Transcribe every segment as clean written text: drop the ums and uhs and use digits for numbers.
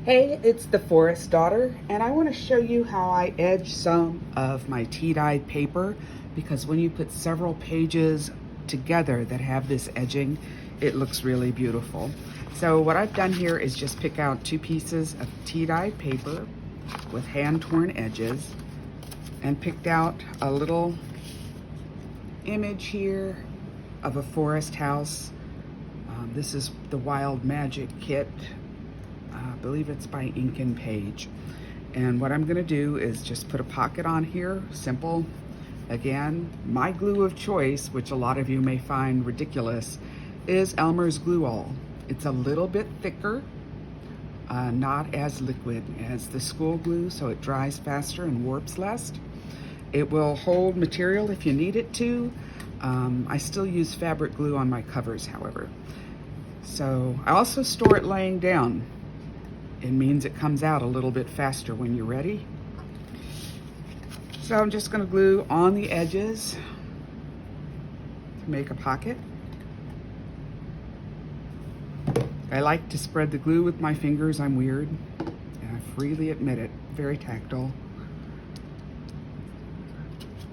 Hey, it's the Forest Daughter, and I want to show you how I edge some of my tea-dyed paper, because when you put several pages together that have this edging, it looks really beautiful. So what I've done here is just pick out two pieces of tea-dyed paper with hand-torn edges and picked out a little image here of a forest house. This is the Wild Magic kit. I believe it's by Ink and Page. And what I'm gonna do is just put a pocket on here, simple. Again, my glue of choice, which a lot of you may find ridiculous, is Elmer's Glue All. It's a little bit thicker, not as liquid as the school glue, so it dries faster and warps less. It will hold material if you need it to. I still use fabric glue on my covers, however. So I also store it laying down. It means it comes out a little bit faster when you're ready. So I'm just going to glue on the edges to make a pocket. I like to spread the glue with my fingers. I'm weird, and I freely admit it. Very tactile.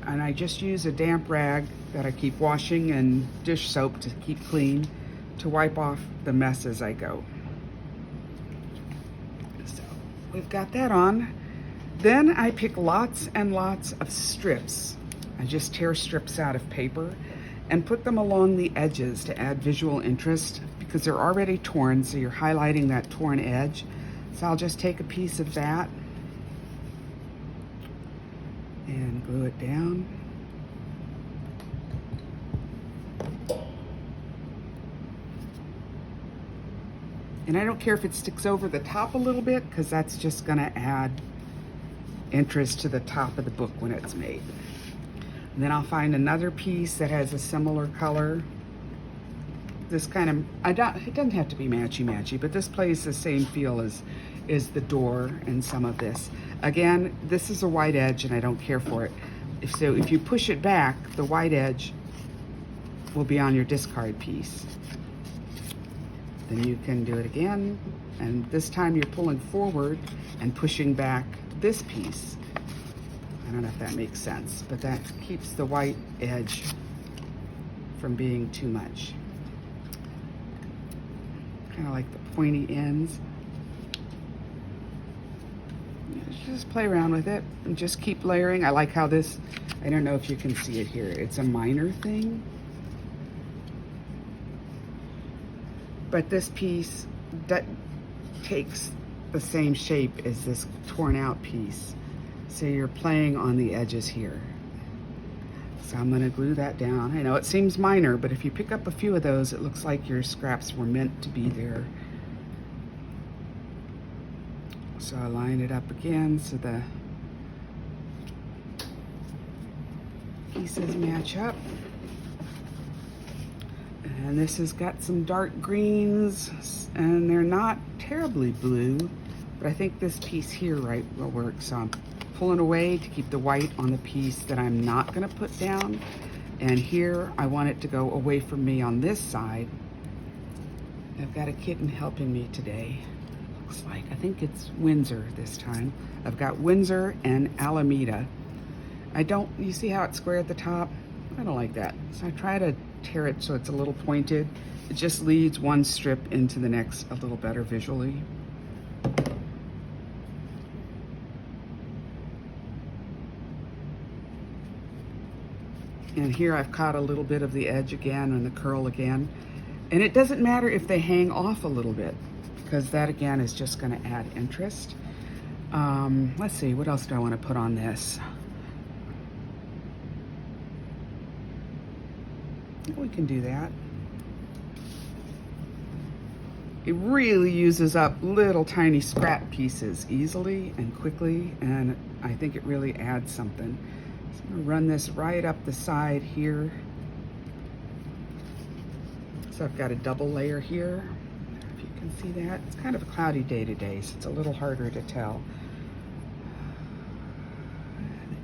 And I just use a damp rag that I keep washing and dish soap to keep clean to wipe off the mess as I go. So we've got that on. Then I pick lots and lots of strips. I just tear strips out of paper and put them along the edges to add visual interest, because they're already torn, so you're highlighting that torn edge. So I'll just take a piece of that and glue it down. And I don't care if it sticks over the top a little bit, because that's just gonna add interest to the top of the book when it's made. And then I'll find another piece that has a similar color. This kind of, it doesn't have to be matchy-matchy, but this plays the same feel as the door and some of this. Again, this is a white edge and I don't care for it. So if you push it back, the white edge will be on your discard piece. Then you can do it again, and this time you're pulling forward and pushing back this piece. I don't know if that makes sense, but that keeps the white edge from being too much. Kind of like the pointy ends. Just play around with it and just keep layering. I like how this, I don't know if you can see it here, it's a minor thing. But this piece that takes the same shape as this torn out piece. So you're playing on the edges here. So I'm gonna glue that down. I know it seems minor, but if you pick up a few of those, it looks like your scraps were meant to be there. So I line it up again so the pieces match up. And this has got some dark greens, and they're not terribly blue, but I think this piece here will work. So I'm pulling away to keep the white on the piece that I'm not gonna put down. And here I want it to go away from me on this side. I've got a kitten helping me today. Looks like, I think it's Windsor this time. I've got Windsor and Alameda. You see how it's square at the top? I don't like that. So I try to tear it so it's a little pointed. It just leads one strip into the next a little better visually. And here I've caught a little bit of the edge again and the curl again. And it doesn't matter if they hang off a little bit, because that again is just gonna add interest. Let's see, what else do I wanna put on this? We can do that. It really uses up little tiny scrap pieces easily and quickly, and I think it really adds something. So I'm gonna run this right up the side here. So I've got a double layer here. If you can see that, it's kind of a cloudy day today, so it's a little harder to tell.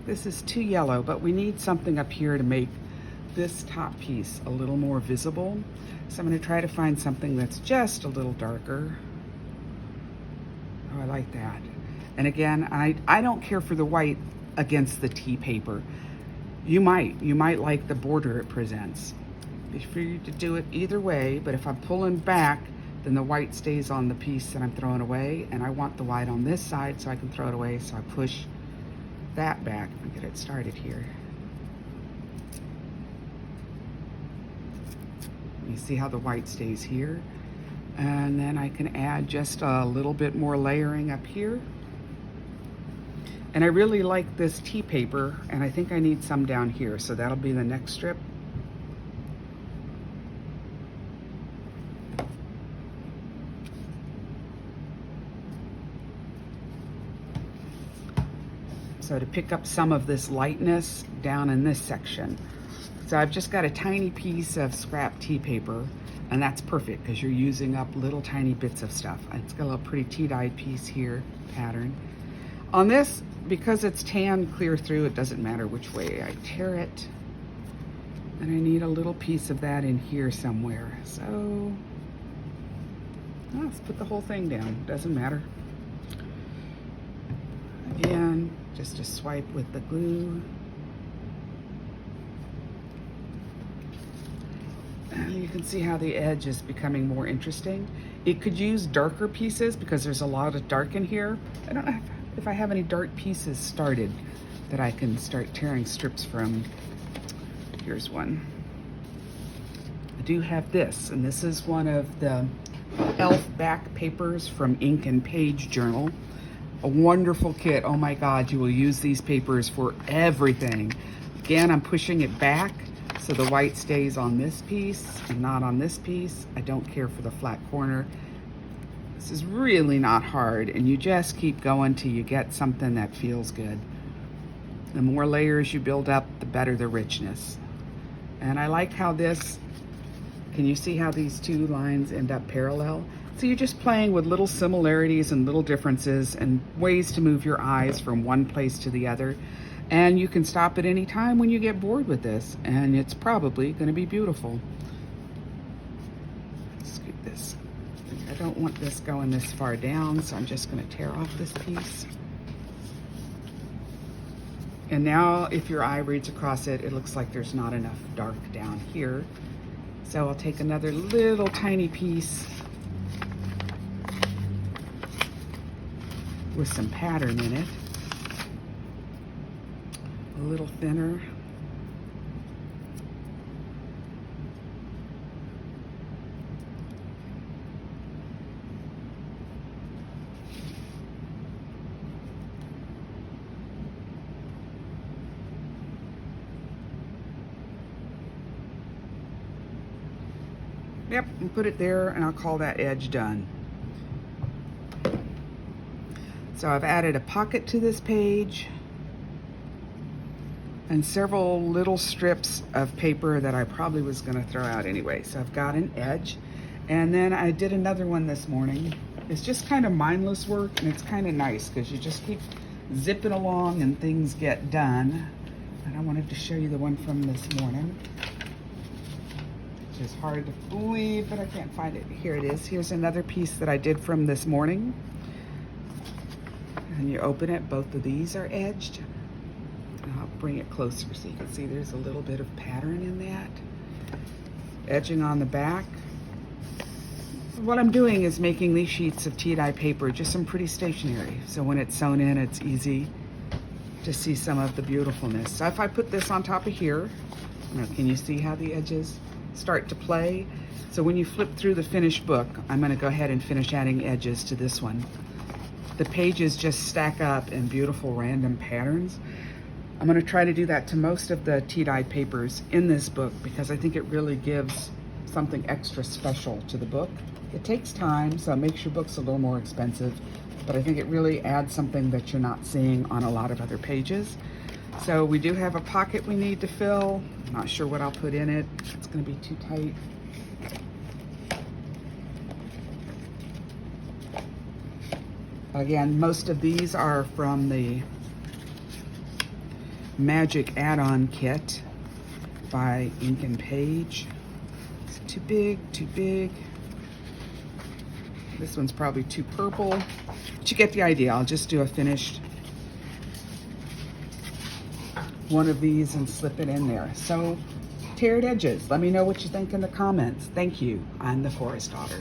This is too yellow, but we need something up here to make this top piece a little more visible. So I'm going to try to find something that's just a little darker. Oh, I like that. And again, I don't care for the white against the tea paper. You might like the border it presents. Be free to do it either way, but if I'm pulling back, then the white stays on the piece that I'm throwing away, and I want the white on this side so I can throw it away, so I push that back and get it started here. You see how the white stays here? And then I can add just a little bit more layering up here. And I really like this tea paper, and I think I need some down here, so that'll be the next strip. So to pick up some of this lightness down in this section. So I've just got a tiny piece of scrap tea paper, and that's perfect because you're using up little tiny bits of stuff. It's got a little pretty tea-dyed piece here, pattern. On this, because it's tan clear through, it doesn't matter which way I tear it. And I need a little piece of that in here somewhere. So let's put the whole thing down, doesn't matter. Again, just a swipe with the glue. And you can see how the edge is becoming more interesting. It could use darker pieces because there's a lot of dark in here. I don't know if I have any dark pieces started that I can start tearing strips from. Here's one. I do have this, and this is one of the elf back papers from InkandPageJournals. A wonderful kit. Oh my God, you will use these papers for everything. Again, I'm pushing it back so the white stays on this piece and not on this piece. I don't care for the flat corner. This is really not hard, and you just keep going till you get something that feels good. The more layers you build up, the better the richness. And I like how this, can you see how these two lines end up parallel? So you're just playing with little similarities and little differences and ways to move your eyes from one place to the other. And you can stop at any time when you get bored with this, and it's probably going to be beautiful. Scoop this. I don't want this going this far down, so I'm just going to tear off this piece. And now if your eye reads across it, it looks like there's not enough dark down here. So I'll take another little tiny piece with some pattern in it, a little thinner. Yep, and put it there, and I'll call that edge done. So I've added a pocket to this page and several little strips of paper that I probably was going to throw out anyway. So I've got an edge, and then I did another one this morning. It's just kind of mindless work, and it's kind of nice because you just keep zipping along and things get done. And I wanted to show you the one from this morning, which is hard to believe, but I can't find it. Here it is. Here's another piece that I did from this morning. And you open it, both of these are edged. I'll bring it closer so you can see there's a little bit of pattern in that. Edging on the back. What I'm doing is making these sheets of tea-dye paper just some pretty stationery. So when it's sewn in, it's easy to see some of the beautifulness. So if I put this on top of here, can you see how the edges start to play? So when you flip through the finished book, I'm going to go ahead and finish adding edges to this one. The pages just stack up in beautiful random patterns. I'm going to try to do that to most of the tea-dyed papers in this book because I think it really gives something extra special to the book. It takes time, so it makes your books a little more expensive, but I think it really adds something that you're not seeing on a lot of other pages. So we do have a pocket we need to fill. I'm not sure what I'll put in it. It's going to be too tight. Again, most of these are from the Magic add-on kit by Ink and Page. It's too big, too big. This one's probably too purple, but you get the idea. I'll just do a finished one of these and slip it in there. So, tiered edges. Let me know what you think in the comments. Thank you. I'm the Forest Daughter.